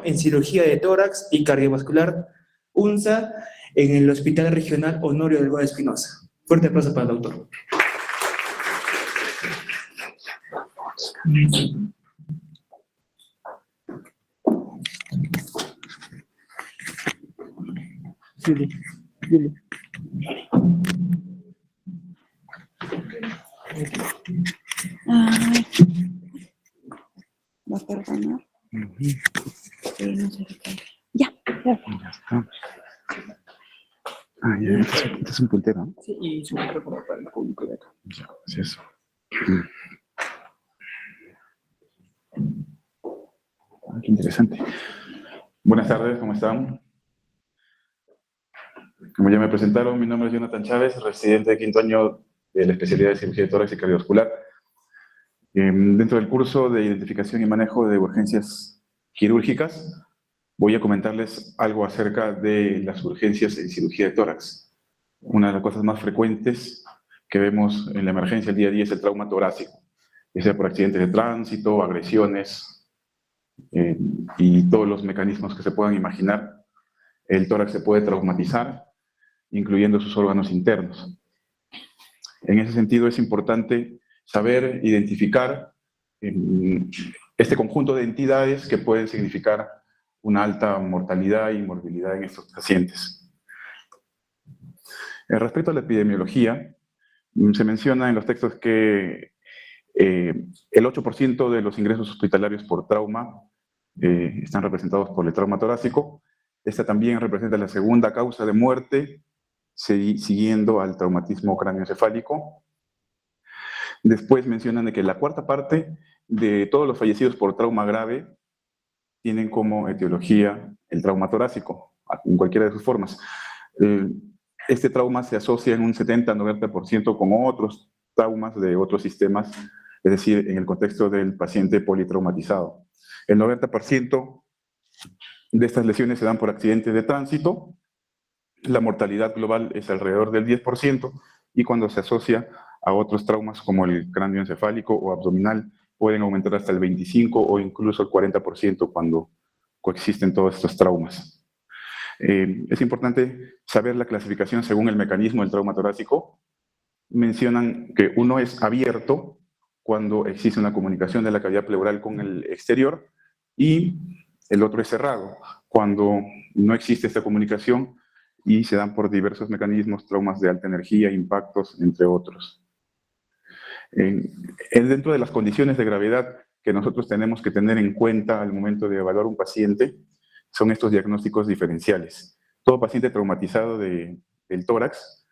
año en cirugía de tórax y cardiovascular UNSA en el Hospital Regional Honorio del Valle Espinosa. Fuerte aplauso para el doctor. ¿Va a perdonar? No sé qué. Ya. Ya está. Ah, ya, este es un puntero, ¿no? Sí, y su micrófono para el público de acá. Ya, sí, eso. Ah, qué interesante. Buenas tardes, ¿cómo están? Como ya me presentaron, mi nombre es Jonathan Chávez, residente de quinto año de la especialidad de cirugía de tórax y cardiovascular. Dentro del curso de identificación y manejo de urgencias quirúrgicas, voy a comentarles algo acerca de las urgencias en cirugía de tórax. Una de las cosas más frecuentes que vemos en la emergencia el día a día es el trauma torácico, ya sea por accidentes de tránsito, agresiones y todos los mecanismos que se puedan imaginar. El tórax se puede traumatizar, incluyendo sus órganos internos. En ese sentido es importante saber identificar este conjunto de entidades que pueden significar una alta mortalidad y morbilidad en estos pacientes. Respecto a la epidemiología, se menciona en los textos que el 8% de los ingresos hospitalarios por trauma están representados por el trauma torácico. Esta también representa la segunda causa de muerte, siguiendo al traumatismo cráneoencefálico. Después mencionan de que la cuarta parte de todos los fallecidos por trauma grave tienen como etiología el trauma torácico, en cualquiera de sus formas. Este trauma se asocia en un 70-90% con otros traumas de otros sistemas, es decir, en el contexto del paciente politraumatizado. El 90% de estas lesiones se dan por accidentes de tránsito, la mortalidad global es alrededor del 10%, y cuando se asocia a otros traumas como el cráneoencefálico o abdominal, pueden aumentar hasta el 25% o incluso el 40% cuando coexisten todos estos traumas. Es importante saber la clasificación según el mecanismo del trauma torácico. Mencionan que uno es abierto cuando existe una comunicación de la cavidad pleural con el exterior, y el otro es cerrado cuando no existe esta comunicación y se dan por diversos mecanismos, traumas de alta energía, impactos, entre otros. Dentro de las condiciones de gravedad que nosotros tenemos que tener en cuenta al momento de evaluar un paciente, son estos diagnósticos diferenciales. Todo paciente traumatizado del tórax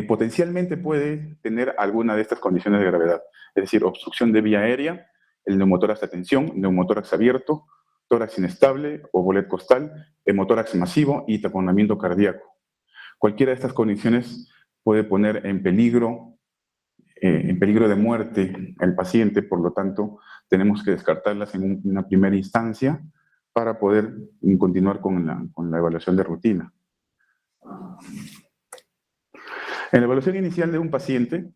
potencialmente puede tener alguna de estas condiciones de gravedad, es decir, obstrucción de vía aérea, el neumotórax de tensión, neumotórax abierto, tórax inestable o bolet costal, hemotórax masivo y taponamiento cardíaco. Cualquiera de estas condiciones puede poner en peligro de muerte al paciente, por lo tanto, tenemos que descartarlas en una primera instancia para poder continuar con la evaluación de rutina. En la evaluación inicial de un paciente,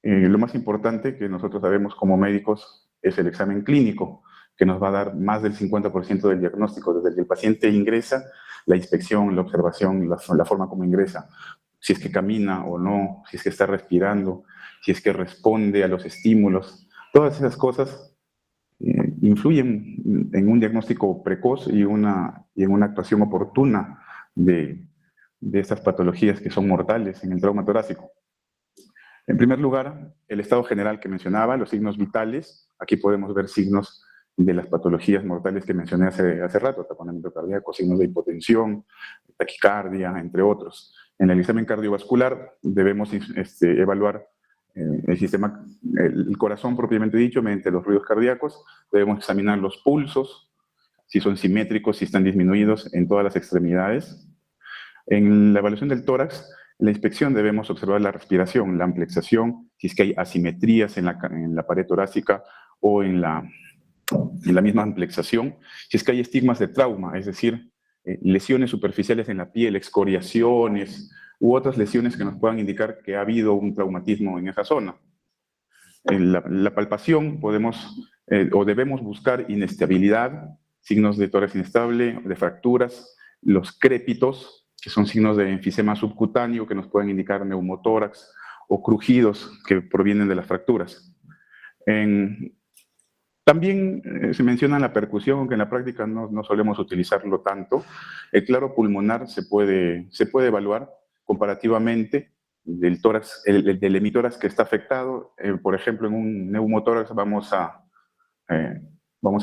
lo más importante que nosotros sabemos como médicos es el examen clínico, que nos va a dar más del 50% del diagnóstico, desde que el paciente ingresa, la inspección, la observación, la forma como ingresa, si es que camina o no, si es que está respirando, si es que responde a los estímulos. Todas esas cosas influyen en un diagnóstico precoz y en una actuación oportuna de estas patologías que son mortales en el trauma torácico. En primer lugar, el estado general que mencionaba, los signos vitales. Aquí podemos ver signos de las patologías mortales que mencioné hace rato, taponamiento cardíaco, signos de hipotensión, taquicardia, entre otros. En el examen cardiovascular debemos evaluar el corazón propiamente dicho, mediante los ruidos cardíacos. Debemos examinar los pulsos, si son simétricos, si están disminuidos en todas las extremidades. En la evaluación del tórax, en la inspección debemos observar la respiración, la amplexación, si es que hay asimetrías en la pared torácica o en la misma amplexación, si es que hay estigmas de trauma, es decir, lesiones superficiales en la piel, excoriaciones u otras lesiones que nos puedan indicar que ha habido un traumatismo en esa zona. En la palpación podemos o debemos buscar inestabilidad, signos de tórax inestable, de fracturas, los crépitos, que son signos de enfisema subcutáneo que nos pueden indicar neumotórax, o crujidos que provienen de las fracturas. También se menciona la percusión, aunque en la práctica no solemos utilizarlo tanto. El claro pulmonar se puede evaluar comparativamente del tórax, del hemitórax que está afectado. Por ejemplo, en un neumotórax vamos a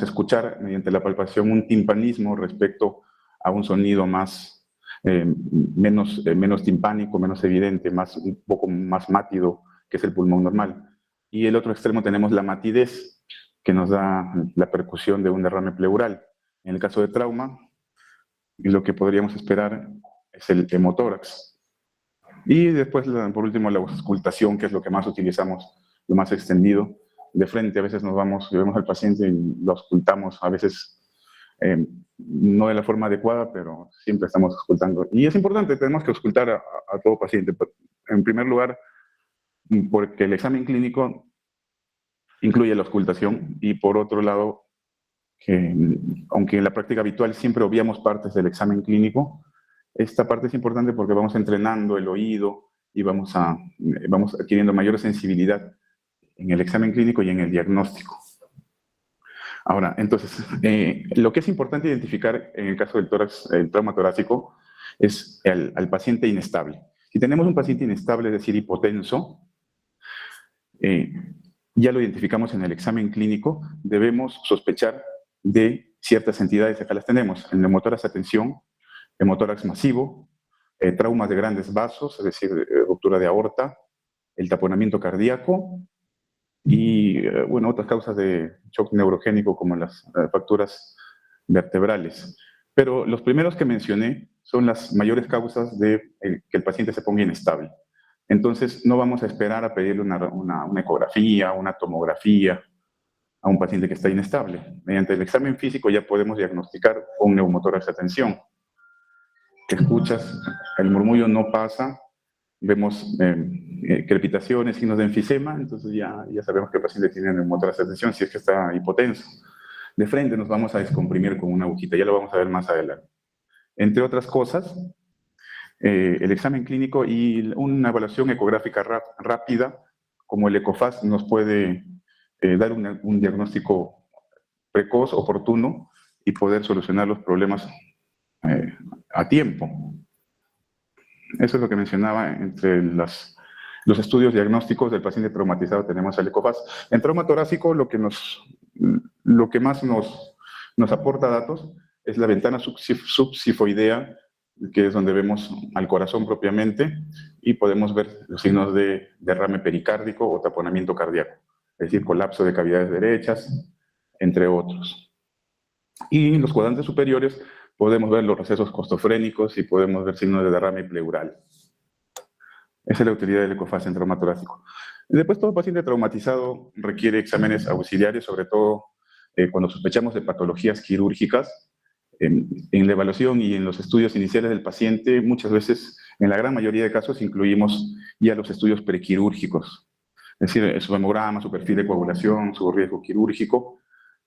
escuchar mediante la palpación un timpanismo respecto a un sonido menos timpánico, menos evidente, un poco más mátido, que es el pulmón normal. Y el otro extremo tenemos la matidez, que nos da la percusión de un derrame pleural. En el caso de trauma, lo que podríamos esperar es el hemotórax. Y después, por último, la auscultación, que es lo que más utilizamos, lo más extendido. De frente, a veces vemos al paciente y lo auscultamos, a veces no de la forma adecuada, pero siempre estamos auscultando. Y es importante, tenemos que auscultar a todo paciente. En primer lugar, porque el examen clínico incluye la auscultación, y por otro lado, aunque en la práctica habitual siempre obviamos partes del examen clínico, esta parte es importante porque vamos entrenando el oído y vamos adquiriendo mayor sensibilidad en el examen clínico y en el diagnóstico. Ahora, entonces, lo que es importante identificar en el caso del trauma torácico es al paciente inestable. Si tenemos un paciente inestable, es decir, hipotenso, ya lo identificamos en el examen clínico, debemos sospechar de ciertas entidades. Acá las tenemos: el neumotórax a tensión, hemotórax masivo, traumas de grandes vasos, es decir, ruptura de aorta, el taponamiento cardíaco y, bueno, otras causas de shock neurogénico como las fracturas vertebrales. Pero los primeros que mencioné son las mayores causas de que el paciente se ponga inestable. Entonces, no vamos a esperar a pedirle una ecografía, una tomografía a un paciente que está inestable. Mediante el examen físico ya podemos diagnosticar un neumotórax a tensión. Te escuchas, el murmullo no pasa, vemos crepitaciones, signos de enfisema, entonces ya sabemos que el paciente tiene neumotórax a tensión si es que está hipotenso. De frente nos vamos a descomprimir con una agujita, ya lo vamos a ver más adelante. Entre otras cosas, el examen clínico y una evaluación ecográfica rápida, como el ECOFAST, nos puede dar un diagnóstico precoz, oportuno, y poder solucionar los problemas a tiempo. Eso es lo que mencionaba. Entre los estudios diagnósticos del paciente traumatizado tenemos el ECOFAST. En trauma torácico, lo que más nos aporta datos es la ventana subsifoidea, que es donde vemos al corazón propiamente, y podemos ver los signos de derrame pericárdico o taponamiento cardíaco, es decir, colapso de cavidades derechas, entre otros. Y en los cuadrantes superiores podemos ver los recesos costofrénicos y podemos ver signos de derrame pleural. Esa es la utilidad del ECOFAST en trauma torácico. Después, todo paciente traumatizado requiere exámenes auxiliares, sobre todo cuando sospechamos de patologías quirúrgicas. En la evaluación y en los estudios iniciales del paciente, muchas veces, en la gran mayoría de casos, incluimos ya los estudios prequirúrgicos, es decir, su hemograma, su perfil de coagulación, su riesgo quirúrgico,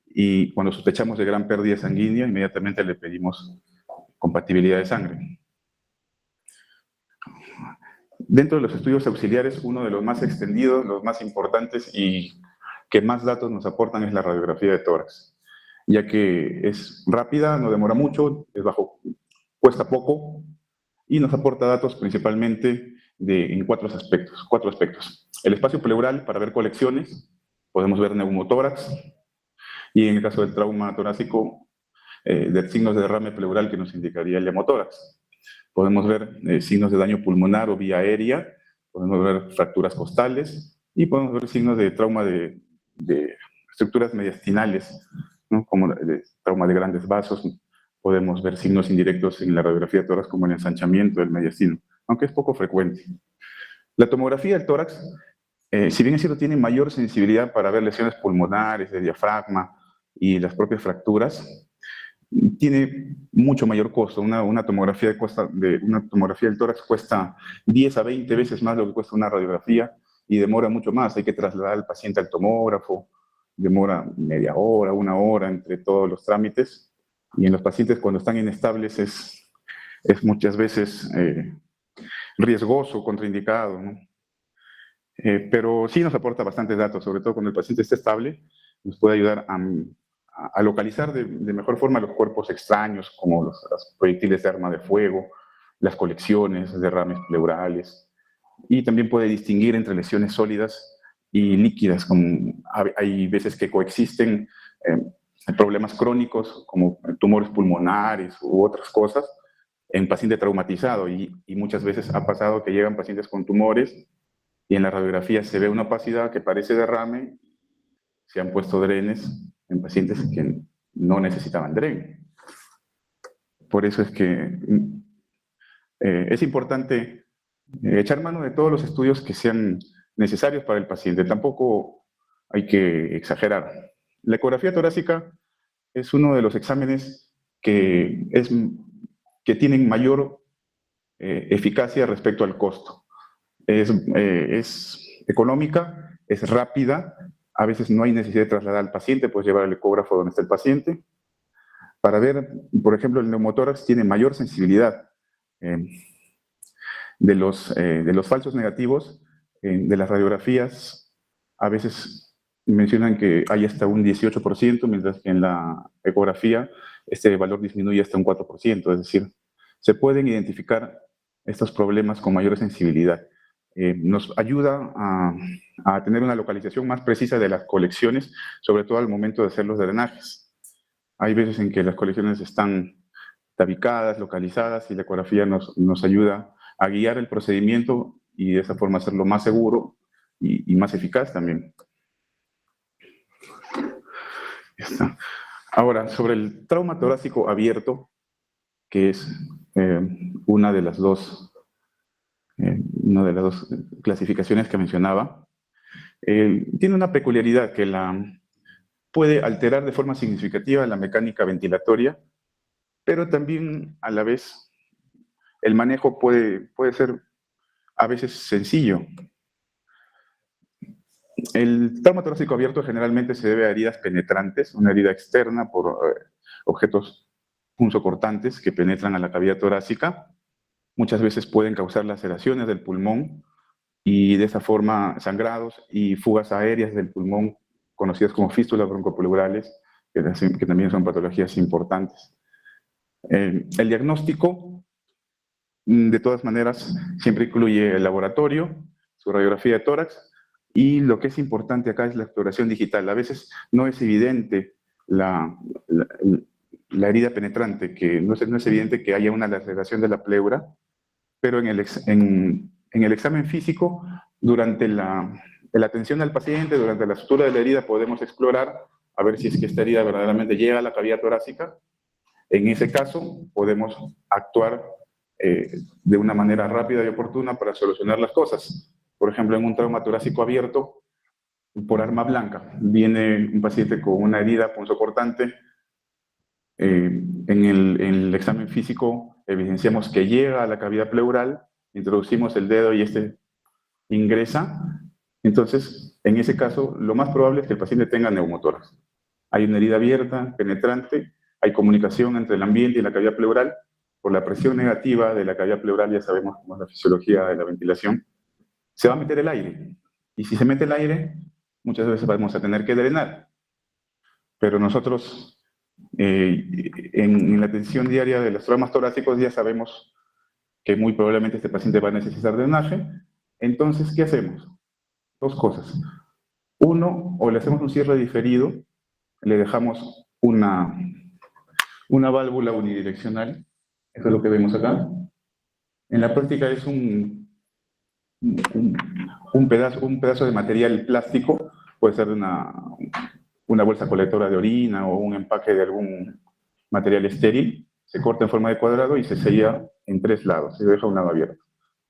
y cuando sospechamos de gran pérdida sanguínea, inmediatamente le pedimos compatibilidad de sangre. Dentro de los estudios auxiliares, uno de los más extendidos, los más importantes y que más datos nos aportan es la radiografía de tórax, ya que es rápida, no demora mucho, cuesta poco y nos aporta datos principalmente en cuatro aspectos. El espacio pleural para ver colecciones, podemos ver neumotórax, y en el caso del trauma torácico, de signos de derrame pleural que nos indicaría el hemotórax. Podemos ver signos de daño pulmonar o vía aérea, podemos ver fracturas costales y podemos ver signos de trauma de estructuras mediastinales, ¿no? Como el trauma de grandes vasos. Podemos ver signos indirectos en la radiografía de tórax como el ensanchamiento del mediastino, aunque es poco frecuente. La tomografía del tórax, si bien es cierto, tiene mayor sensibilidad para ver lesiones pulmonares, de diafragma y las propias fracturas, tiene mucho mayor costo. Una tomografía del tórax cuesta 10 a 20 veces más lo que cuesta una radiografía y demora mucho más. Hay que trasladar al paciente al tomógrafo demora media hora, una hora entre todos los trámites, y en los pacientes cuando están inestables es muchas veces riesgoso, contraindicado, ¿no? Pero sí nos aporta bastantes datos, sobre todo cuando el paciente está estable, nos puede ayudar a localizar de mejor forma los cuerpos extraños, como los proyectiles de arma de fuego, las colecciones, derrames pleurales, y también puede distinguir entre lesiones sólidas y líquidas, como hay veces que coexisten problemas crónicos, como tumores pulmonares u otras cosas, en paciente traumatizado, y muchas veces ha pasado que llegan pacientes con tumores y en la radiografía se ve una opacidad que parece derrame, se han puesto drenes en pacientes que no necesitaban dren. Por eso es que es importante echar mano de todos los estudios que sean necesarios para el paciente. Tampoco hay que exagerar. La ecografía torácica es uno de los exámenes que tienen mayor eficacia respecto al costo. Es económica, es rápida, a veces no hay necesidad de trasladar al paciente, puedes llevar el ecógrafo donde está el paciente. Para ver, por ejemplo, el neumotórax tiene mayor sensibilidad. De los falsos negativos, de las radiografías, a veces mencionan que hay hasta un 18%, mientras que en la ecografía este valor disminuye hasta un 4%, es decir, se pueden identificar estos problemas con mayor sensibilidad. Nos ayuda a tener una localización más precisa de las colecciones, sobre todo al momento de hacer los drenajes. Hay veces en que las colecciones están tabicadas, localizadas, y la ecografía nos ayuda a guiar el procedimiento y de esa forma hacerlo más seguro y más eficaz también. Ya está. Ahora, sobre el trauma torácico abierto, que es una de las dos clasificaciones que mencionaba, tiene una peculiaridad que puede alterar de forma significativa la mecánica ventilatoria, pero también a la vez el manejo puede ser a veces sencillo. El trauma torácico abierto generalmente se debe a heridas penetrantes, una herida externa por objetos punzocortantes que penetran a la cavidad torácica. Muchas veces pueden causar laceraciones del pulmón y de esa forma sangrados y fugas aéreas del pulmón, conocidas como fístulas broncopleurales, que también son patologías importantes. El diagnóstico, de todas maneras, siempre incluye el laboratorio, su radiografía de tórax, y lo que es importante acá es la exploración digital. A veces no es evidente la herida penetrante, que no es evidente que haya una laceración de la pleura, pero en el examen físico, durante la atención al paciente, durante la sutura de la herida, podemos explorar a ver si es que esta herida verdaderamente llega a la cavidad torácica. En ese caso, podemos actuar de una manera rápida y oportuna para solucionar las cosas. Por ejemplo, en un trauma torácico abierto, por arma blanca, viene un paciente con una herida punzocortante. En el examen físico evidenciamos que llega a la cavidad pleural, introducimos el dedo y este ingresa. Entonces, en ese caso, lo más probable es que el paciente tenga neumotórax. Hay una herida abierta, penetrante, hay comunicación entre el ambiente y la cavidad pleural. Por la presión negativa de la cavidad pleural, ya sabemos cómo es la fisiología de la ventilación, se va a meter el aire. Y si se mete el aire, muchas veces vamos a tener que drenar. Pero nosotros, en la atención diaria de los traumas torácicos, ya sabemos que muy probablemente este paciente va a necesitar drenaje. Entonces, ¿qué hacemos? Dos cosas. Uno, o le hacemos un cierre diferido, le dejamos una válvula unidireccional. Eso es lo que vemos acá. En la práctica es un pedazo de material plástico, puede ser una bolsa colectora de orina o un empaque de algún material estéril, se corta en forma de cuadrado y se sella en 3 lados, se deja un lado abierto.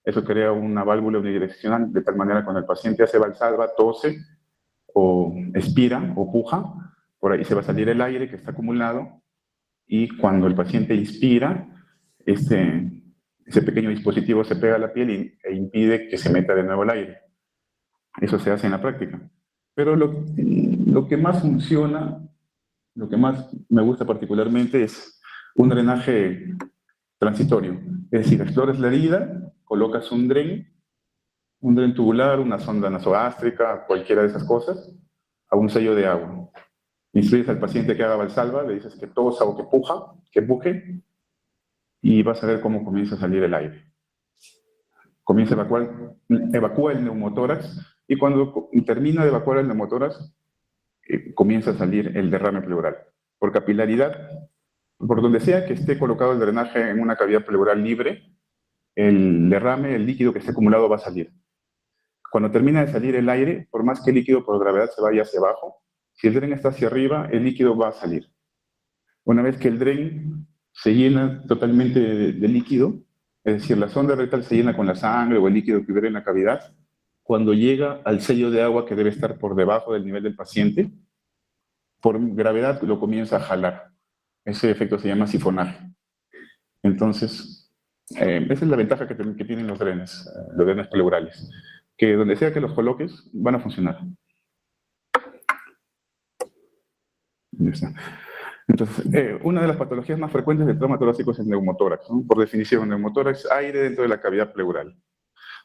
Eso crea una válvula unidireccional, de tal manera que cuando el paciente hace valsalva, tose, o expira, o puja, por ahí se va a salir el aire que está acumulado, y cuando el paciente inspira, ese pequeño dispositivo se pega a la piel e impide que se meta de nuevo el aire. Eso se hace en la práctica. Pero lo que más funciona, lo que más me gusta particularmente es un drenaje transitorio. Es decir, explores la herida, colocas un dren tubular, una sonda nasogástrica, cualquiera de esas cosas, a un sello de agua. Instruyes al paciente que haga Valsalva, le dices que tosa o que empuje, y vas a ver cómo comienza a salir el aire. Comienza a evacúa el neumotórax, y cuando termina de evacuar el neumotórax, comienza a salir el derrame pleural. Por capilaridad, por donde sea que esté colocado el drenaje en una cavidad pleural libre, el derrame, el líquido que esté acumulado va a salir. Cuando termina de salir el aire, por más que el líquido por gravedad se vaya hacia abajo, si el dren está hacia arriba, el líquido va a salir. Una vez que el dren se llena totalmente de líquido, es decir, la sonda rectal se llena con la sangre o el líquido que hubiera en la cavidad, cuando llega al sello de agua que debe estar por debajo del nivel del paciente, por gravedad lo comienza a jalar. Ese efecto se llama sifonaje. Entonces, esa es la ventaja que tienen los drenes pleurales, que donde sea que los coloques, van a funcionar. Ya está. Entonces, una de las patologías más frecuentes del trauma torácico es el neumotórax, ¿no? Por definición, neumotórax, aire dentro de la cavidad pleural.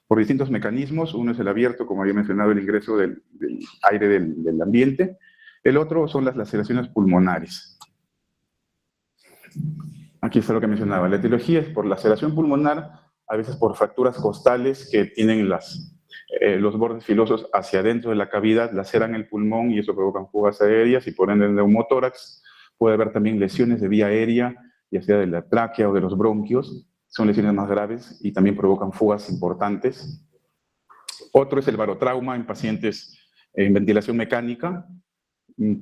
Por distintos mecanismos, uno es el abierto, como había mencionado, el ingreso del aire del ambiente. El otro son las laceraciones pulmonares. Aquí está lo que mencionaba. La etiología es por laceración pulmonar, a veces por fracturas costales que tienen los bordes filosos hacia adentro de la cavidad, laceran el pulmón y eso provoca fugas aéreas y por ende el neumotórax. Puede haber también lesiones de vía aérea, ya sea de la tráquea o de los bronquios. Son lesiones más graves y también provocan fugas importantes. Otro es el barotrauma en pacientes en ventilación mecánica.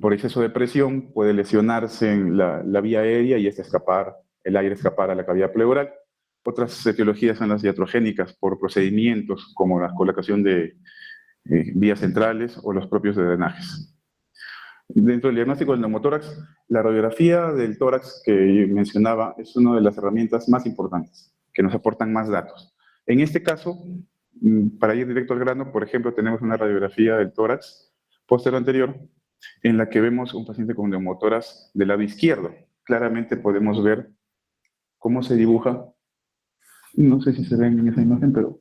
Por exceso de presión puede lesionarse en la vía aérea y el aire escapar a la cavidad pleural. Otras etiologías son las iatrogénicas por procedimientos como la colocación de vías centrales o los propios drenajes. Dentro del diagnóstico del neumotórax, la radiografía del tórax que mencionaba es una de las herramientas más importantes, que nos aportan más datos. En este caso, para ir directo al grano, por ejemplo, tenemos una radiografía del tórax posterior anterior, en la que vemos un paciente con neumotórax del lado izquierdo. Claramente podemos ver cómo se dibuja, no sé si se ven en esa imagen, pero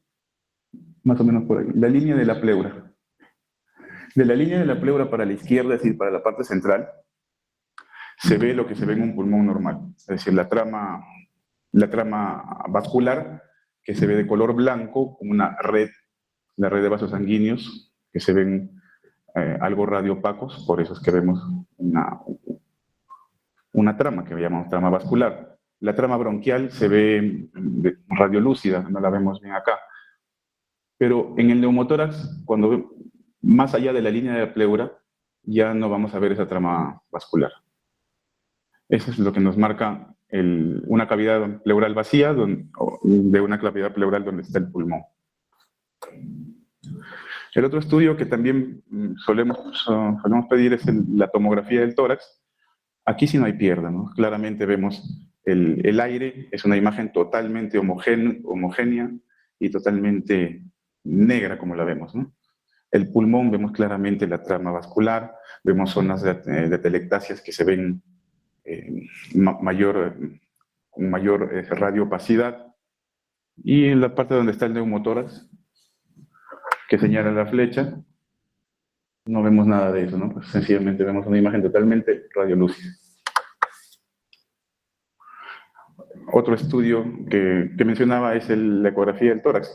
más o menos por ahí, la línea de la pleura. De la línea de la pleura para la izquierda, es decir, para la parte central, se ve lo que se ve en un pulmón normal. Es decir, la trama vascular, que se ve de color blanco, como una red, la red de vasos sanguíneos, que se ven algo radiopacos, por eso es que vemos una trama que llamamos trama vascular. La trama bronquial se ve radiolúcida, no la vemos bien acá. Pero en el neumotórax, cuando más allá de la línea de la pleura, ya no vamos a ver esa trama vascular. Eso es lo que nos marca una cavidad pleural vacía de una cavidad pleural donde está el pulmón. El otro estudio que también solemos pedir es la tomografía del tórax. Aquí sí no hay pierda, ¿no? Claramente vemos el aire, es una imagen totalmente homogénea y totalmente negra como la vemos, ¿no? El pulmón, vemos claramente la trama vascular, vemos zonas de telectasias que se ven con mayor radiopacidad. Y en la parte donde está el neumotórax, que señala la flecha, no vemos nada de eso, ¿no? Pues sencillamente vemos una imagen totalmente radiolúcida. Otro estudio que mencionaba es la ecografía del tórax.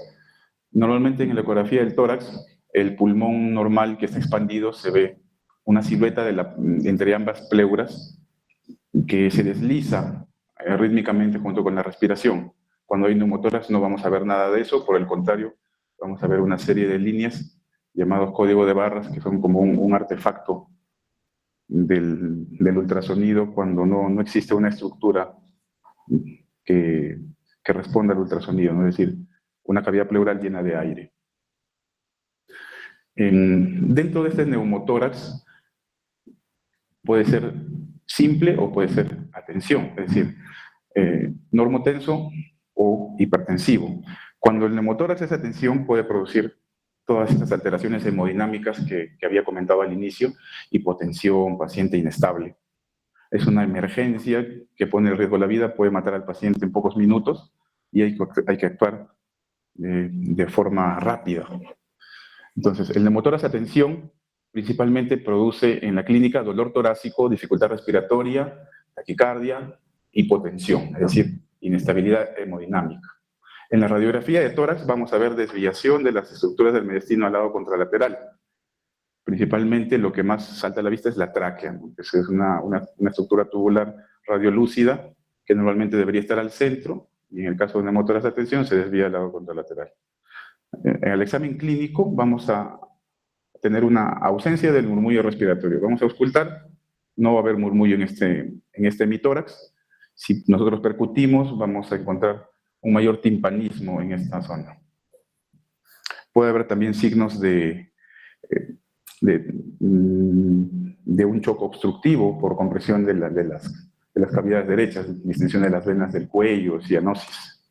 Normalmente en la ecografía del tórax, el pulmón normal que está expandido se ve una silueta entre ambas pleuras que se desliza rítmicamente junto con la respiración. Cuando hay neumotórax no vamos a ver nada de eso, por el contrario, vamos a ver una serie de líneas llamados código de barras que son como un artefacto del ultrasonido cuando no existe una estructura que responda al ultrasonido, ¿no? Es decir, una cavidad pleural llena de aire. Dentro de este neumotórax puede ser simple o puede ser a tensión, es decir, normotenso o hipertensivo. Cuando el neumotórax es a tensión puede producir todas estas alteraciones hemodinámicas que había comentado al inicio, hipotensión, paciente inestable. Es una emergencia que pone en riesgo la vida, puede matar al paciente en pocos minutos y hay que actuar de forma rápida. Entonces, el neumotórax a tensión principalmente produce en la clínica dolor torácico, dificultad respiratoria, taquicardia, hipotensión, es decir, inestabilidad hemodinámica. En la radiografía de tórax vamos a ver desviación de las estructuras del mediastino al lado contralateral. Principalmente lo que más salta a la vista es la tráquea, ¿no? Es una estructura tubular radiolúcida que normalmente debería estar al centro y en el caso de una neumotórax a tensión se desvía al lado contralateral. En el examen clínico vamos a tener una ausencia del murmullo respiratorio. Vamos a auscultar, no va a haber murmullo en este hemitórax. Si nosotros percutimos, vamos a encontrar un mayor timpanismo en esta zona. Puede haber también signos de un choque obstructivo por compresión de las cavidades derechas, distensión de las venas del cuello, cianosis.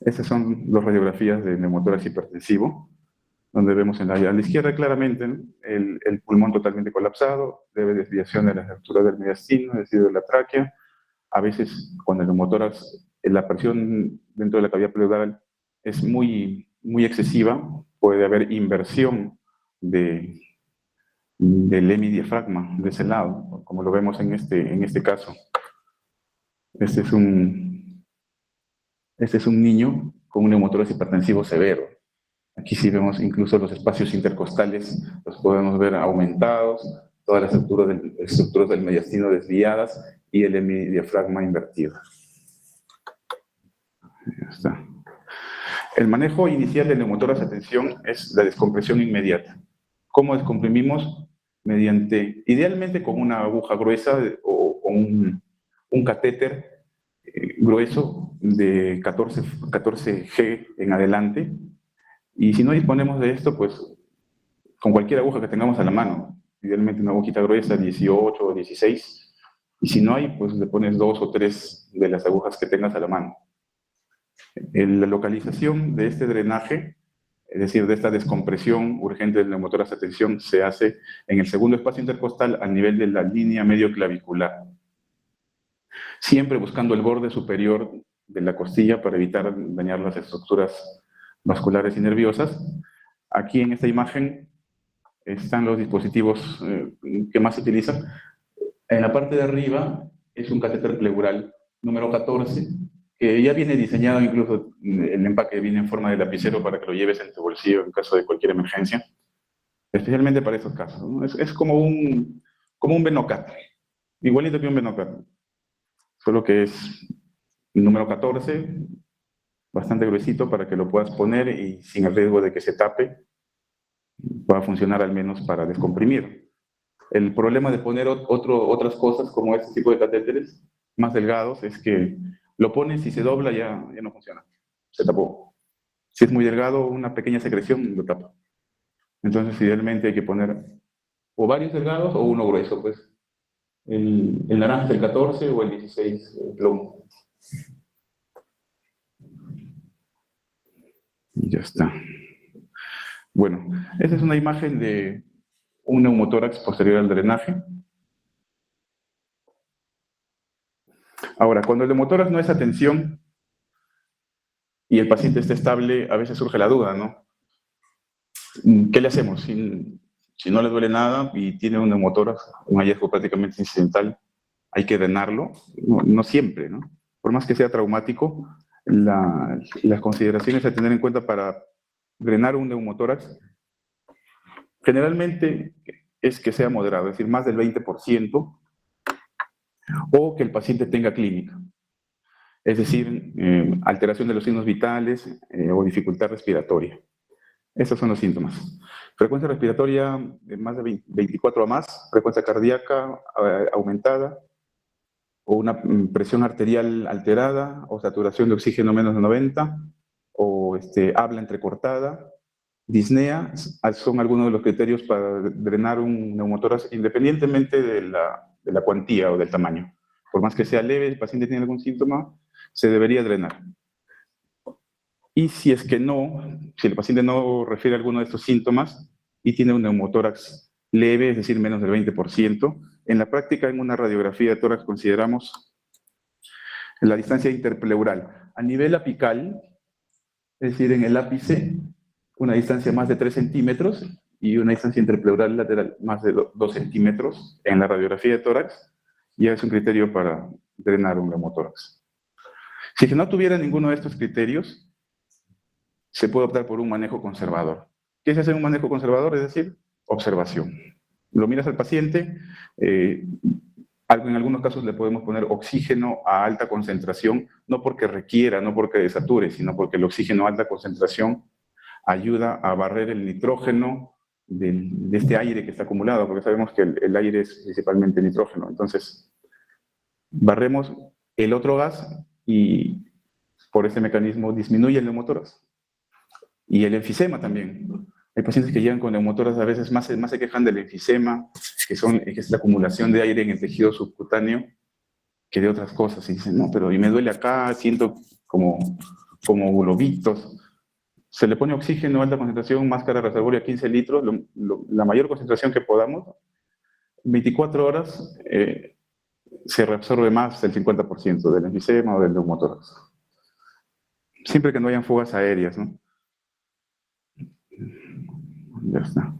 Estas son las radiografías de neumotórax hipertensivo, donde vemos a la izquierda claramente, ¿no?, el pulmón totalmente colapsado, leve desviación de las estructuras del mediastino, es decir, de la tráquea. A veces, con el neumotórax, la presión dentro de la cavidad pleural es muy excesiva, puede haber inversión del hemidiafragma de ese lado, como lo vemos en este caso. Este es un niño con un neumotórax hipertensivo severo. Aquí sí vemos incluso los espacios intercostales, los podemos ver aumentados, todas las estructuras del mediastino desviadas y el hemidiafragma invertido. Ya está. El manejo inicial del neumotórax a tensión es la descompresión inmediata. ¿Cómo descomprimimos? Idealmente con una aguja gruesa o con un catéter grueso de 14 G en adelante. Y si no disponemos de esto, pues con cualquier aguja que tengamos a la mano, idealmente una agujita gruesa, 18 o 16. Y si no hay, pues le pones 2 o 3 de las agujas que tengas a la mano. La localización de este drenaje, es decir, de esta descompresión urgente del neumotórax a tensión, se hace en el segundo espacio intercostal al nivel de la línea medio clavicular. Siempre buscando el borde superior de la costilla para evitar dañar las estructuras vasculares y nerviosas. Aquí en esta imagen están los dispositivos que más se utilizan. En la parte de arriba es un catéter pleural número 14, que ya viene diseñado, incluso el empaque viene en forma de lapicero para que lo lleves en tu bolsillo en caso de cualquier emergencia, especialmente para estos casos, ¿no? Es como un Venocat, igualito que un Venocat, solo que es el número 14, bastante gruesito para que lo puedas poner y sin el riesgo de que se tape, va a funcionar al menos para descomprimir. El problema de poner otras cosas como este tipo de catéteres más delgados es que lo pones y se dobla, ya no funciona, se tapó. Si es muy delgado, una pequeña secreción lo tapa. Entonces, idealmente hay que poner o varios delgados o uno grueso, pues. El naranja es el 14 o el 16, el plomo. Y ya está. Bueno, esta es una imagen de un neumotórax posterior al drenaje. Ahora, cuando el neumotórax no es a tensión y el paciente está estable, a veces surge la duda, ¿no? ¿Qué le hacemos? Si no le duele nada y tiene un neumotórax, un hallazgo prácticamente incidental, hay que drenarlo. No siempre, ¿no? Por más que sea traumático, las consideraciones a tener en cuenta para drenar un neumotórax generalmente es que sea moderado, es decir, más del 20%, o que el paciente tenga clínica. Es decir, alteración de los signos vitales o dificultad respiratoria. Esos son los síntomas. Frecuencia respiratoria de más de 24 a más, frecuencia cardíaca aumentada, o una presión arterial alterada, o saturación de oxígeno menos de 90, o habla entrecortada. Disnea son algunos de los criterios para drenar un neumotórax independientemente de la cuantía o del tamaño. Por más que sea leve, el paciente tiene algún síntoma, se debería drenar. Y si es que no, si el paciente no refiere a alguno de estos síntomas y tiene un neumotórax leve, es decir, menos del 20%, en la práctica, en una radiografía de tórax, consideramos la distancia interpleural. A nivel apical, es decir, en el ápice, una distancia más de 3 centímetros y una distancia interpleural lateral más de 2 centímetros en la radiografía de tórax, ya es un criterio para drenar un neumotórax. Si es que no tuviera ninguno de estos criterios, se puede optar por un manejo conservador. ¿Qué es hacer un manejo conservador? Es decir, observación. Lo miras al paciente, en algunos casos le podemos poner oxígeno a alta concentración, no porque requiera, no porque desature, sino porque el oxígeno a alta concentración ayuda a barrer el nitrógeno de este aire que está acumulado, porque sabemos que el aire es principalmente nitrógeno. Entonces, barremos el otro gas y por ese mecanismo disminuye el neumotórax. Y el enfisema también. Hay pacientes que llegan con neumotórax, a veces más se quejan del enfisema, que es la acumulación de aire en el tejido subcutáneo, que de otras cosas. Y dicen, no, pero y me duele acá, siento como globitos. Se le pone oxígeno, alta concentración, máscara reservoria 15 litros, la mayor concentración que podamos. 24 horas se reabsorbe más del 50% del enfisema o del neumotórax. Siempre que no hayan fugas aéreas, ¿no? Ya está.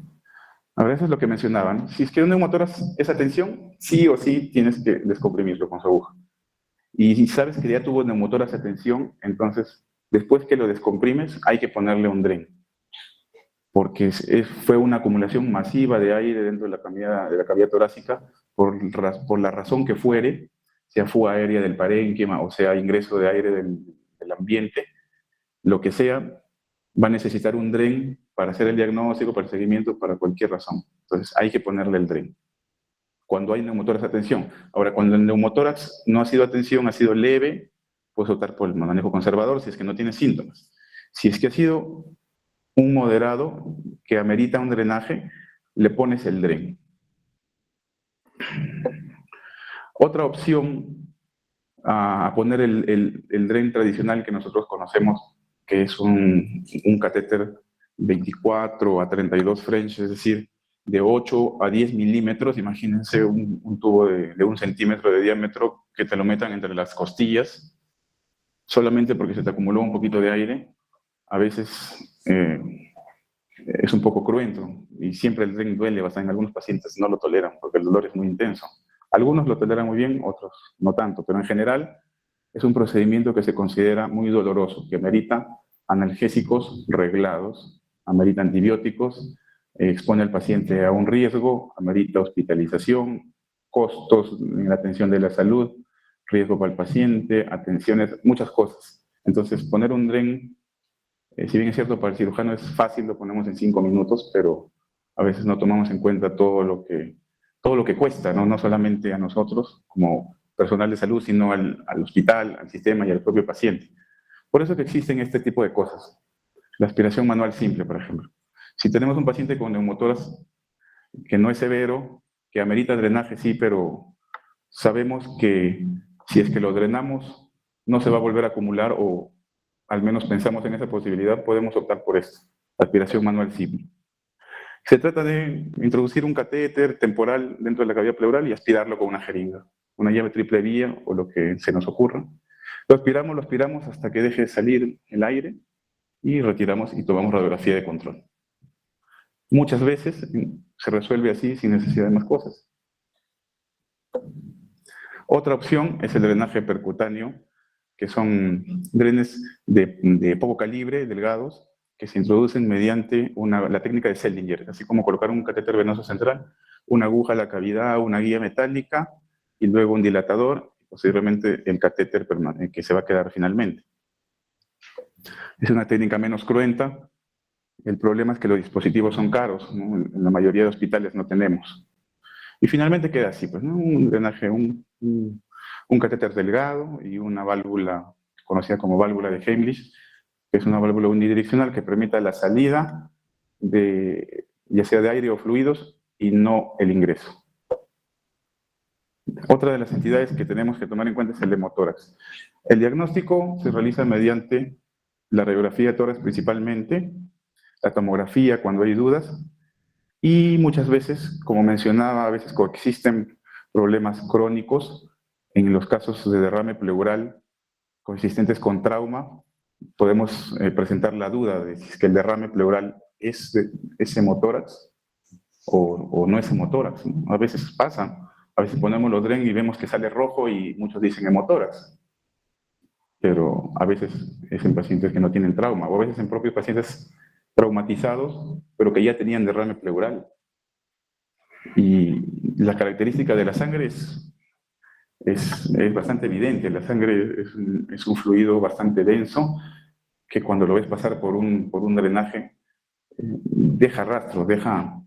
Ahora, eso es lo que mencionaban. Si es que un neumotórax es atención, sí o sí tienes que descomprimirlo con su aguja. Y si sabes que ya tuvo neumotórax atención, entonces, después que lo descomprimes, hay que ponerle un DREN. Porque fue una acumulación masiva de aire dentro de la cavidad torácica, por la razón que fuere, sea fuga aérea del parénquima o sea ingreso de aire del ambiente, lo que sea, va a necesitar un DREN para hacer el diagnóstico, para el seguimiento, para cualquier razón. Entonces hay que ponerle el DREN. Cuando hay neumotórax, atención. Ahora, cuando el neumotórax no ha sido atención, ha sido leve, puedes optar por el manejo conservador si es que no tiene síntomas. Si es que ha sido un moderado que amerita un drenaje, le pones el DREN. Otra opción a poner el DREN tradicional que nosotros conocemos, que es un catéter 24 a 32 French, es decir, de 8 a 10 milímetros. Imagínense un tubo de 1 centímetro de diámetro que te lo metan entre las costillas, solamente porque se te acumuló un poquito de aire. A veces es un poco cruento y siempre el DREN duele bastante. En algunos pacientes no lo toleran porque el dolor es muy intenso. Algunos lo toleran muy bien, otros no tanto, pero en general es un procedimiento que se considera muy doloroso, que amerita analgésicos reglados, amerita antibióticos, expone al paciente a un riesgo, amerita hospitalización, costos en la atención de la salud, riesgo para el paciente, atenciones, muchas cosas. Entonces, poner un DREN, si bien es cierto, para el cirujano es fácil, lo ponemos en 5 minutos, pero a veces no tomamos en cuenta todo lo que cuesta, ¿no? No solamente a nosotros como personal de salud, sino al hospital, al sistema y al propio paciente. Por eso que existen este tipo de cosas. La aspiración manual simple, por ejemplo. Si tenemos un paciente con neumotórax que no es severo, que amerita drenaje, sí, pero sabemos que si es que lo drenamos, no se va a volver a acumular, o al menos pensamos en esa posibilidad, podemos optar por esto, aspiración manual simple. Se trata de introducir un catéter temporal dentro de la cavidad pleural y aspirarlo con una jeringa, una llave triple vía o lo que se nos ocurra. Lo aspiramos hasta que deje de salir el aire y retiramos y tomamos radiografía de control. Muchas veces se resuelve así sin necesidad de más cosas. Otra opción es el drenaje percutáneo, que son drenes de poco calibre, delgados, que se introducen mediante la técnica de Seldinger, así como colocar un catéter venoso central, una aguja a la cavidad, una guía metálica, y luego un dilatador, y posiblemente el catéter permanente, que se va a quedar finalmente. Es una técnica menos cruenta. El problema es que los dispositivos son caros, ¿no? En la mayoría de hospitales no tenemos. Y finalmente queda así, pues, ¿no? Un drenaje, un catéter delgado y una válvula conocida como válvula de Heimlich, que es una válvula unidireccional que permita la salida ya sea de aire o fluidos y no el ingreso. Otra de las entidades que tenemos que tomar en cuenta es el hemotórax. El diagnóstico se realiza mediante la radiografía de tórax principalmente, la tomografía cuando hay dudas, y muchas veces, como mencionaba, a veces coexisten problemas crónicos. En los casos de derrame pleural consistentes con trauma, podemos presentar la duda de si es que el derrame pleural es hemotórax o no es hemotórax, ¿no? A veces pasa, a veces ponemos los DREN y vemos que sale rojo y muchos dicen hemotórax, pero a veces es en pacientes que no tienen trauma, o a veces en propios pacientes traumatizados, pero que ya tenían derrame pleural. Y la característica de la sangre es bastante evidente. La sangre es un fluido bastante denso que cuando lo ves pasar por un drenaje deja rastro, deja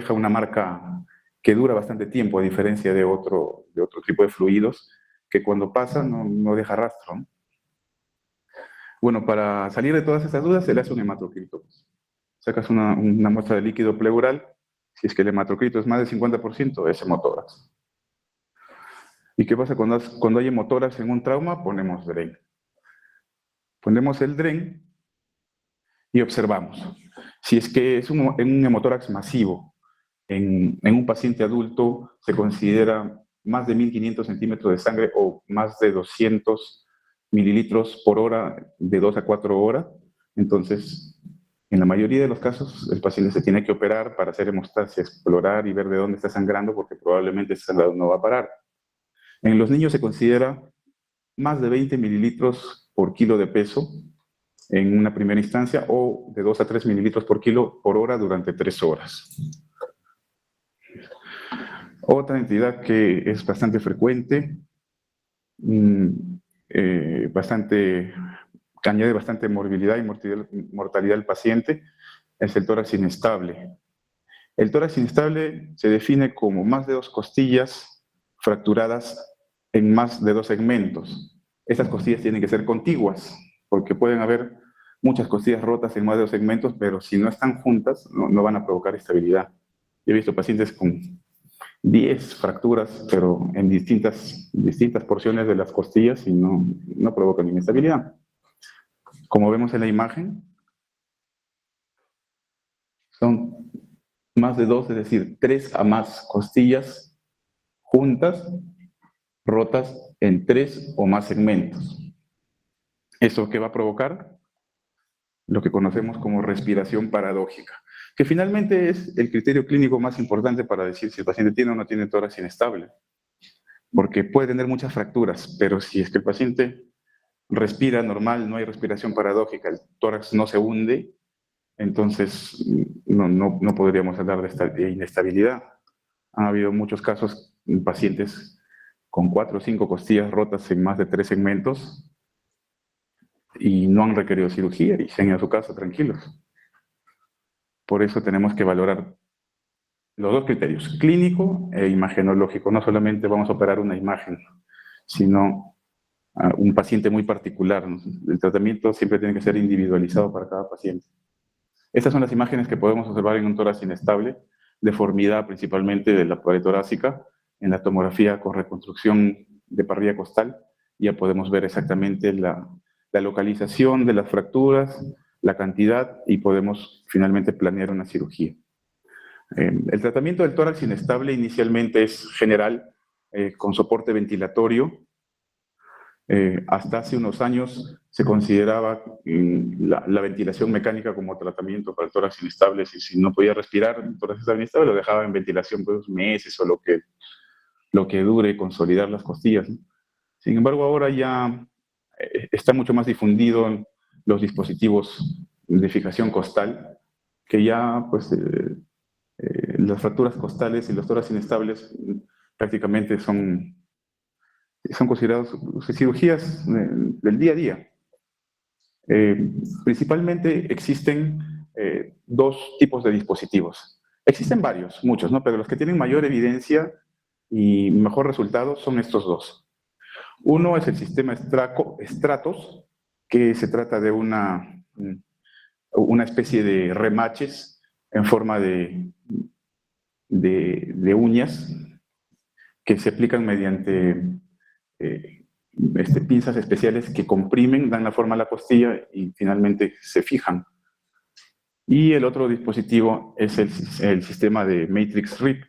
una marca que dura bastante tiempo, a diferencia de otro tipo de fluidos que cuando pasa no deja rastro, ¿no? Bueno, para salir de todas estas dudas se le hace un hematocrito. Sacas una muestra de líquido pleural, si es que el hematocrito es más del 50%, es hemotórax. ¿Y qué pasa cuando hay hemotórax en un trauma? Ponemos DREN. Ponemos el DREN y observamos. Si es que es un hemotórax masivo, en un paciente adulto se considera más de 1500 centímetros de sangre o más de 200 mililitros por hora de 2 a 4 horas. Entonces, en la mayoría de los casos, el paciente se tiene que operar para hacer hemostasia, explorar y ver de dónde está sangrando, porque probablemente ese sangrado no va a parar. En los niños se considera más de 20 mililitros por kilo de peso en una primera instancia o de 2 a 3 mililitros por kilo por hora durante 3 horas. Otra entidad que es bastante frecuente, que añade bastante morbilidad y mortalidad al paciente, es el tórax inestable. El tórax inestable se define como más de 2 costillas fracturadas en más de 2 segmentos. Estas costillas tienen que ser contiguas, porque pueden haber muchas costillas rotas en más de 2 segmentos, pero si no están juntas, no van a provocar estabilidad. Yo he visto pacientes con 10 fracturas, pero en distintas porciones de las costillas y no provocan inestabilidad. Como vemos en la imagen, son más de 2, es decir, 3 a más costillas juntas, rotas en 3 o más segmentos. ¿Eso qué va a provocar? Lo que conocemos como respiración paradójica, que finalmente es el criterio clínico más importante para decir si el paciente tiene o no tiene tórax inestable. Porque puede tener muchas fracturas, pero si es que el paciente respira normal, no hay respiración paradójica, el tórax no se hunde, entonces no podríamos hablar de inestabilidad. Han habido muchos casos en pacientes con 4 o 5 costillas rotas en más de 3 segmentos y no han requerido cirugía y se han ido a su casa tranquilos. Por eso tenemos que valorar los 2 criterios, clínico e imagenológico. No solamente vamos a operar una imagen, sino un paciente muy particular. El tratamiento siempre tiene que ser individualizado para cada paciente. Estas son las imágenes que podemos observar en un tórax inestable, deformidad principalmente de la pared torácica. En la tomografía con reconstrucción de parrilla costal ya podemos ver exactamente la localización de las fracturas, la cantidad, y podemos finalmente planear una cirugía. El tratamiento del tórax inestable inicialmente es general, con soporte ventilatorio. Hasta hace unos años se consideraba la ventilación mecánica como tratamiento para el tórax inestable. Si no podía respirar, el tórax inestable lo dejaba en ventilación por 2 meses o lo que dure consolidar las costillas, ¿no? Sin embargo, ahora ya está mucho más difundido los dispositivos de fijación costal, que ya pues las fracturas costales y los tórax inestables prácticamente son considerados cirugías del día a día. Principalmente existen 2 tipos de dispositivos. Existen muchos, ¿no? Pero los que tienen mayor evidencia y mejor resultado son estos 2. Uno es el sistema Stratos, que se trata de una especie de remaches en forma de uñas que se aplican mediante pinzas especiales que comprimen, dan la forma a la costilla y finalmente se fijan. Y el otro dispositivo es el sistema de Matrix RIP,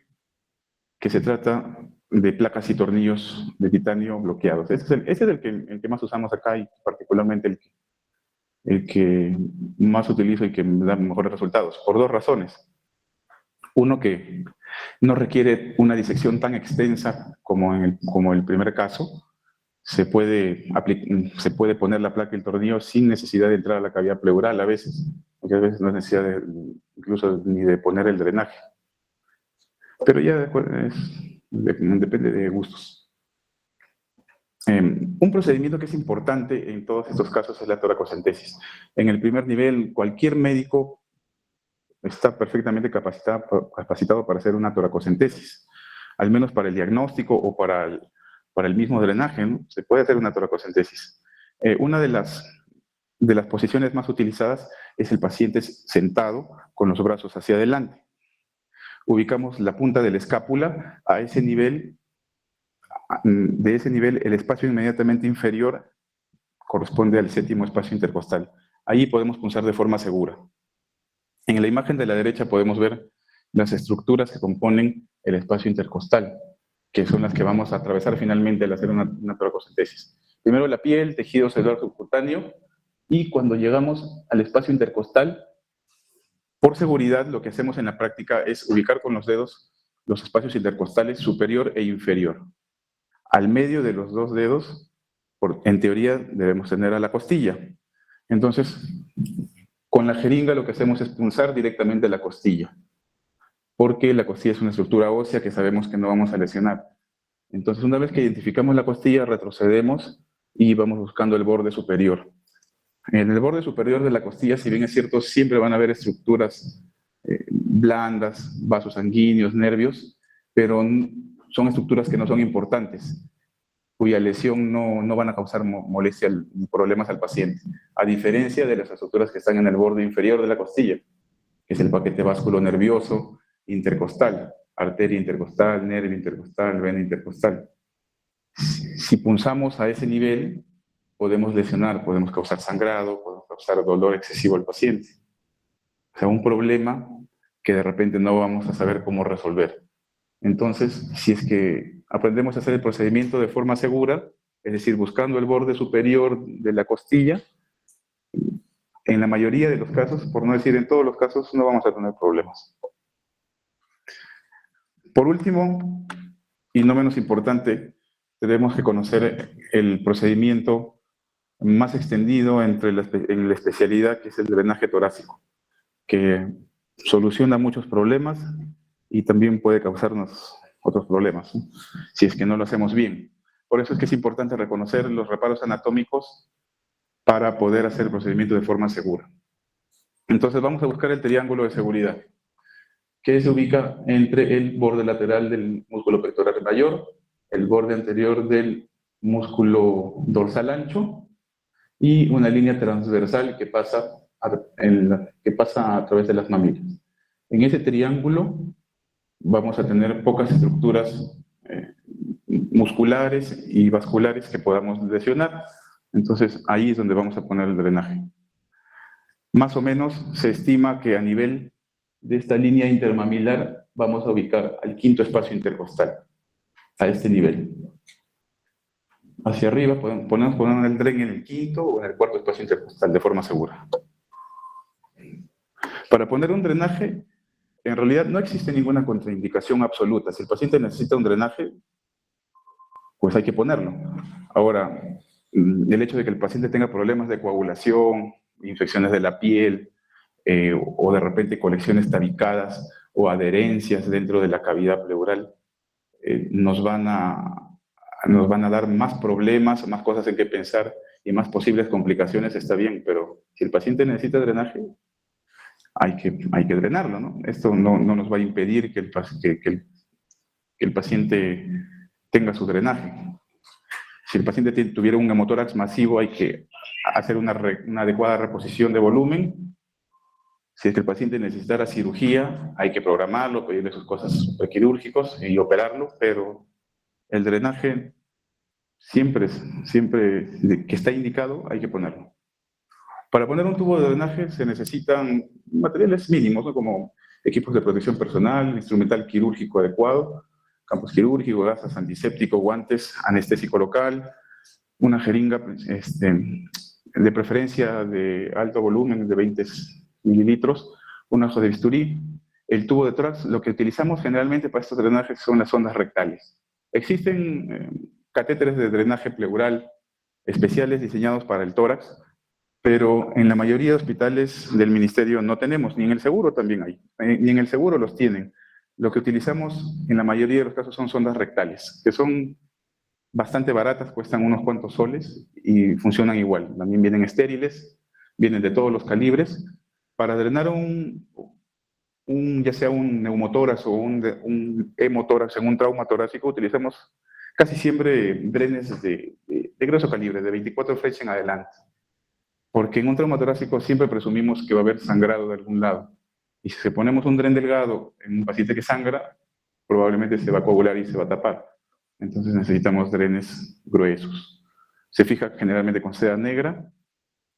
que se trata de placas y tornillos de titanio bloqueados. Ese es el que más usamos acá y particularmente el que más utilizo y que me da mejores resultados, por dos razones. Uno, que no requiere una disección tan extensa como el primer caso. Se puede poner la placa y el tornillo sin necesidad de entrar a la cavidad pleural a veces, porque a veces no es necesidad incluso ni de poner el drenaje. Pero ya depende de gustos. Un procedimiento que es importante en todos estos casos es la toracocentesis. En el primer nivel, cualquier médico está perfectamente capacitado para hacer una toracocentesis, al menos para el diagnóstico o para el mismo drenaje, ¿no? Se puede hacer una toracocentesis. Una de las posiciones más utilizadas es el paciente sentado con los brazos hacia adelante. Ubicamos la punta de la escápula a ese nivel. De ese nivel, el espacio inmediatamente inferior corresponde al séptimo espacio intercostal. Ahí podemos punzar de forma segura. En la imagen de la derecha podemos ver las estructuras que componen el espacio intercostal, que son las que vamos a atravesar finalmente al hacer una toracocentesis. Primero la piel, tejido celular subcutáneo, y cuando llegamos al espacio intercostal, por seguridad, lo que hacemos en la práctica es ubicar con los dedos los espacios intercostales superior e inferior. Al medio de los dos dedos, en teoría, debemos tener a la costilla. Entonces, con la jeringa lo que hacemos es punzar directamente la costilla, porque la costilla es una estructura ósea que sabemos que no vamos a lesionar. Entonces, una vez que identificamos la costilla, retrocedemos y vamos buscando el borde superior. En el borde superior de la costilla, si bien es cierto, siempre van a haber estructuras blandas, vasos sanguíneos, nervios, pero son estructuras que no son importantes, cuya lesión no van a causar molestia ni problemas al paciente, a diferencia de las estructuras que están en el borde inferior de la costilla, que es el paquete vasculo nervioso intercostal, arteria intercostal, nervio intercostal, vena intercostal. Si punzamos a ese nivel, podemos lesionar, podemos causar sangrado, podemos causar dolor excesivo al paciente. O sea, un problema que de repente no vamos a saber cómo resolver. Entonces, si es que aprendemos a hacer el procedimiento de forma segura, es decir, buscando el borde superior de la costilla, en la mayoría de los casos, por no decir en todos los casos, no vamos a tener problemas. Por último, y no menos importante, tenemos que conocer el procedimiento más extendido en la especialidad, que es el drenaje torácico, que soluciona muchos problemas y también puede causarnos otros problemas, ¿no?, si es que no lo hacemos bien. Por eso es que es importante reconocer los reparos anatómicos para poder hacer el procedimiento de forma segura. Entonces vamos a buscar el triángulo de seguridad, que se ubica entre el borde lateral del músculo pectoral mayor, el borde anterior del músculo dorsal ancho y una línea transversal que pasa a través de las mamilas. En ese triángulo vamos a tener pocas estructuras musculares y vasculares que podamos lesionar. Entonces, ahí es donde vamos a poner el drenaje. Más o menos se estima que a nivel de esta línea intermamilar vamos a ubicar al quinto espacio intercostal, a este nivel. Hacia arriba podemos poner el dren en el quinto o en el cuarto espacio intercostal de forma segura. Para poner un drenaje, en realidad no existe ninguna contraindicación absoluta. Si el paciente necesita un drenaje, pues hay que ponerlo. Ahora, el hecho de que el paciente tenga problemas de coagulación, infecciones de la piel, o de repente colecciones tabicadas o adherencias dentro de la cavidad pleural, nos van a dar más problemas, más cosas en que pensar y más posibles complicaciones, está bien, pero si el paciente necesita drenaje, hay que drenarlo, ¿no? Esto no nos va a impedir que el paciente tenga su drenaje. Si el paciente tuviera un hemotórax masivo, hay que hacer una adecuada reposición de volumen. Si es que el paciente necesitara cirugía, hay que programarlo, pedirle sus cosas prequirúrgicos y operarlo, pero el drenaje siempre que está indicado hay que ponerlo. Para poner un tubo de drenaje se necesitan materiales mínimos, ¿no? Como equipos de protección personal, instrumental quirúrgico adecuado, campos quirúrgicos, gasas antiséptico, guantes, anestésico local, una jeringa de preferencia de alto volumen de 20 mililitros, un ajo de bisturí, el tubo de tórax. Lo que utilizamos generalmente para estos drenajes son las sondas rectales. Existen catéteres de drenaje pleural especiales diseñados para el tórax, pero en la mayoría de hospitales del ministerio no tenemos, ni en el seguro también hay, ni en el seguro los tienen. Lo que utilizamos en la mayoría de los casos son sondas rectales, que son bastante baratas, cuestan unos cuantos soles y funcionan igual. También vienen estériles, vienen de todos los calibres. Para drenar ya sea un neumotórax o un hemotórax en un trauma torácico, utilizamos casi siempre drenes de grueso calibre, de 24 French en adelante. Porque en un trauma torácico siempre presumimos que va a haber sangrado de algún lado. Y si ponemos un dren delgado en un paciente que sangra, probablemente se va a coagular y se va a tapar. Entonces necesitamos drenes gruesos. Se fija generalmente con seda negra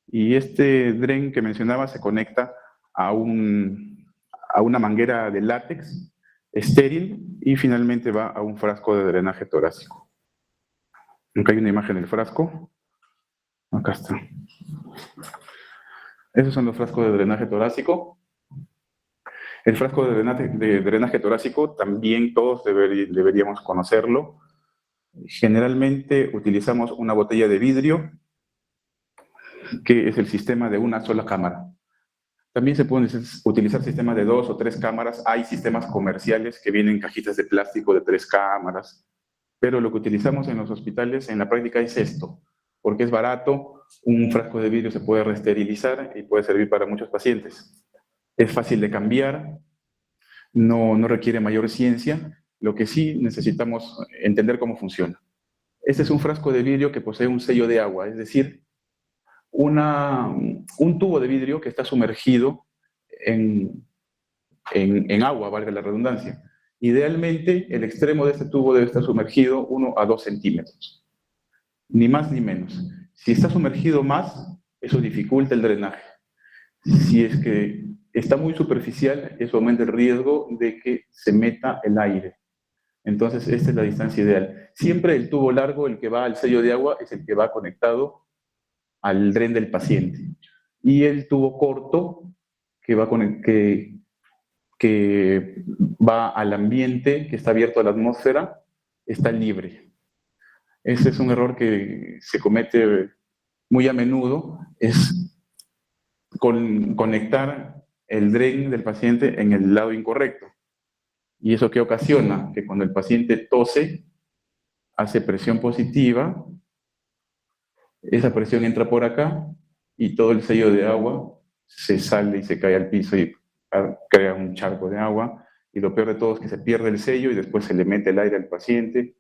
y este dren que mencionaba se conecta a una manguera de látex estéril y finalmente va a un frasco de drenaje torácico. Acá hay una imagen del frasco. Acá está. Esos son los frascos de drenaje torácico. El frasco de drenaje torácico también todos deberíamos conocerlo. Generalmente utilizamos una botella de vidrio, que es el sistema de una sola cámara. También se pueden utilizar sistemas de 2 o 3 cámaras. Hay sistemas comerciales que vienen en cajitas de plástico de 3 cámaras. Pero lo que utilizamos en los hospitales en la práctica es esto, porque es barato, un frasco de vidrio se puede reesterilizar y puede servir para muchos pacientes. Es fácil de cambiar, no requiere mayor ciencia, lo que sí necesitamos entender cómo funciona. Este es un frasco de vidrio que posee un sello de agua, es decir, un tubo de vidrio que está sumergido en agua, valga la redundancia. Idealmente, el extremo de este tubo debe estar sumergido 1 a 2 centímetros. Ni más ni menos. Si está sumergido más, eso dificulta el drenaje. Si es que está muy superficial, eso aumenta el riesgo de que se meta el aire. Entonces, esta es la distancia ideal. Siempre el tubo largo, el que va al sello de agua, es el que va conectado al dren del paciente. Y el tubo corto, que va al ambiente, que está abierto a la atmósfera, está libre. Ese es un error que se comete muy a menudo, es conectar el dren del paciente en el lado incorrecto. ¿Y eso qué ocasiona? Que cuando el paciente tose, hace presión positiva, esa presión entra por acá y todo el sello de agua se sale y se cae al piso y crea un charco de agua. Y lo peor de todo es que se pierde el sello y después se le mete el aire al paciente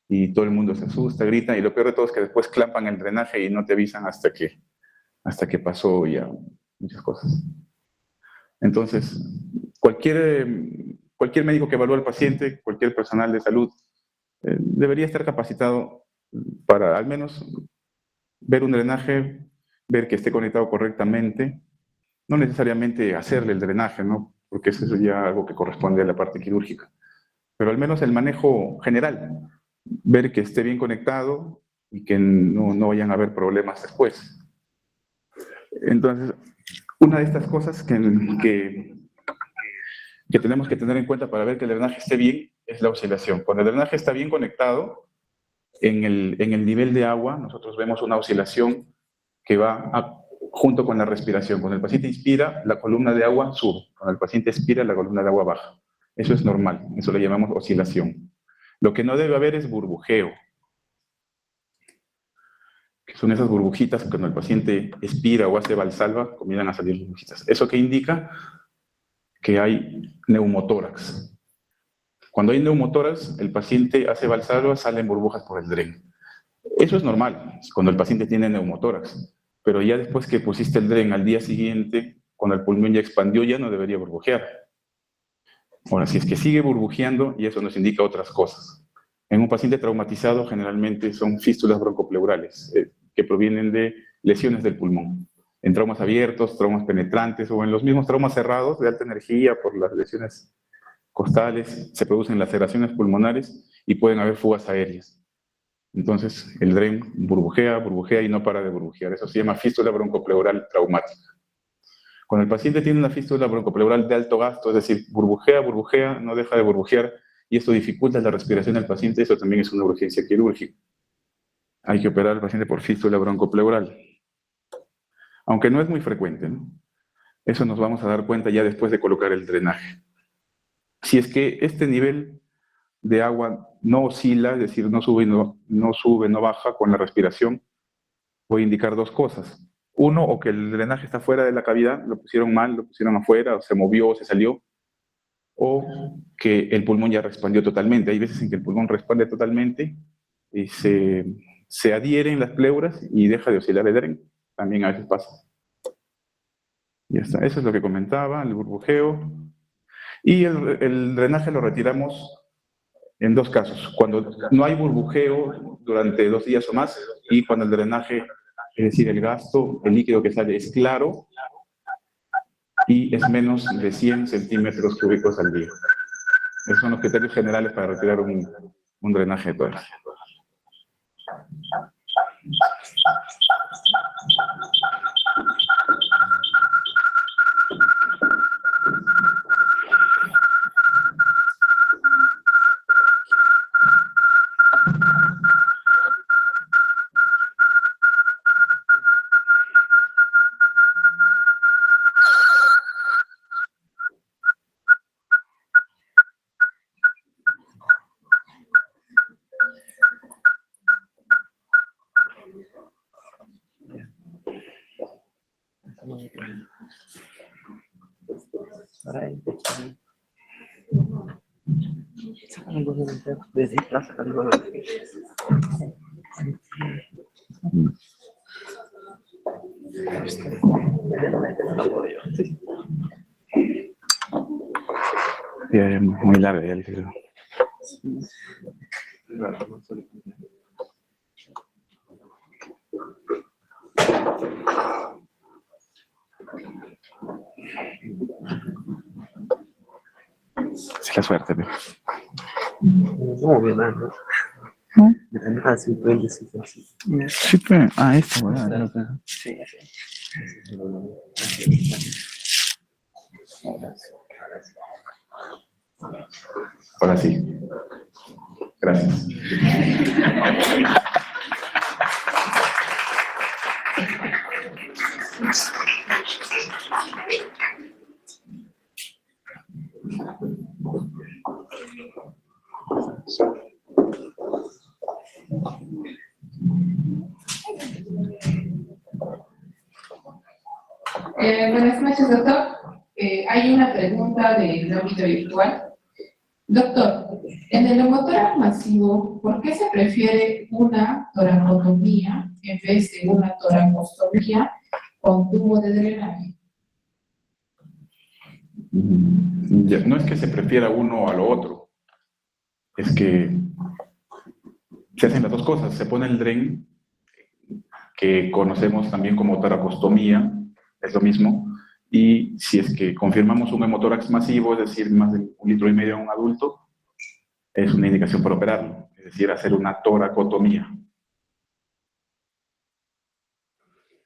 y todo el mundo se asusta, grita, y lo peor de todo es que después clampan el drenaje y no te avisan hasta que pasó ya muchas cosas. Entonces, cualquier médico que evalúe al paciente, cualquier personal de salud, debería estar capacitado para al menos ver un drenaje, ver que esté conectado correctamente, no necesariamente hacerle el drenaje, ¿no? Porque eso es ya algo que corresponde a la parte quirúrgica, pero al menos el manejo general, ver que esté bien conectado y que no vayan a haber problemas después. Entonces, una de estas cosas que tenemos que tener en cuenta para ver que el drenaje esté bien es la oscilación. Cuando el drenaje está bien conectado, en el nivel de agua, nosotros vemos una oscilación que va junto con la respiración. Cuando el paciente inspira, la columna de agua sube. Cuando el paciente expira, la columna de agua baja. Eso es normal, eso lo llamamos oscilación. Lo que no debe haber es burbujeo, que son esas burbujitas que cuando el paciente expira o hace valsalva, comienzan a salir burbujitas. ¿Eso qué indica? Que hay neumotórax. Cuando hay neumotórax, el paciente hace valsalva, salen burbujas por el dren. Eso es normal, cuando el paciente tiene neumotórax. Pero ya después que pusiste el dren al día siguiente, cuando el pulmón ya expandió, ya no debería burbujear. Ahora, si es que sigue burbujeando, y eso nos indica otras cosas. En un paciente traumatizado generalmente son fístulas broncopleurales que provienen de lesiones del pulmón. En traumas abiertos, traumas penetrantes o en los mismos traumas cerrados de alta energía por las lesiones costales se producen laceraciones pulmonares y pueden haber fugas aéreas. Entonces el DREN burbujea, burbujea y no para de burbujear. Eso se llama fístula broncopleural traumática. Cuando el paciente tiene una fístula broncopleural de alto gasto, es decir, burbujea, burbujea, no deja de burbujear, y esto dificulta la respiración del paciente, eso también es una urgencia quirúrgica. Hay que operar al paciente por fístula broncopleural. Aunque no es muy frecuente, ¿no? Eso nos vamos a dar cuenta ya después de colocar el drenaje. Si es que este nivel de agua no oscila, es decir, no sube, no baja con la respiración, voy a indicar dos cosas. Uno, o que el drenaje está fuera de la cavidad, lo pusieron mal, lo pusieron afuera, o se movió, o se salió, o que el pulmón ya respondió totalmente. Hay veces en que el pulmón responde totalmente y se adhieren las pleuras y deja de oscilar el DREN. También a veces pasa. Ya está, eso es lo que comentaba, el burbujeo. Y el drenaje lo retiramos en dos casos. Cuando no hay burbujeo durante 2 días o más y cuando el drenaje, es decir, el gasto, el líquido que sale es claro y es menos de 100 centímetros cúbicos al día. Esos son los criterios generales para retirar un drenaje de torácico. Ya, muy larga ya, creo. Es la suerte, pero. No, ¿verdad? ¿No? Ah, sí, pueden decir así. Sí, pero... Ah, esto, ¿verdad? Sí, sí. Ahora sí. Gracias. Buenas noches, doctor. Hay una pregunta del ámbito virtual. Doctor, en el neumotórax masivo, ¿por qué se prefiere una toracotomía en vez de una toracostomía con tubo de drenaje? No es que se prefiera uno a lo otro, es que se hacen las dos cosas. Se pone el DREN, que conocemos también como toracostomía, es lo mismo, y si es que confirmamos un hemotórax masivo, es decir, más de 1,5 litros en un adulto, es una indicación para operarlo, es decir, hacer una toracotomía.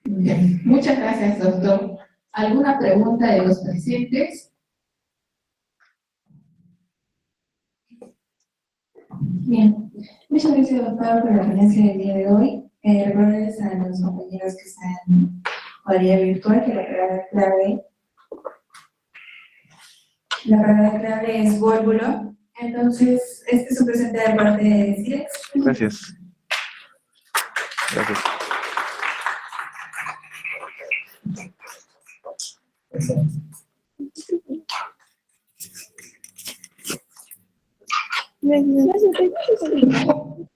Bien. Muchas gracias, doctor. ¿Alguna pregunta de los presentes? Bien, muchas gracias, doctor, por la ponencia del día de hoy. Recordarles a los compañeros que están por la vía virtual que la palabra clave es válvulo. Entonces, este es un presente de parte de CIREX. Gracias. Gracias. Gracias.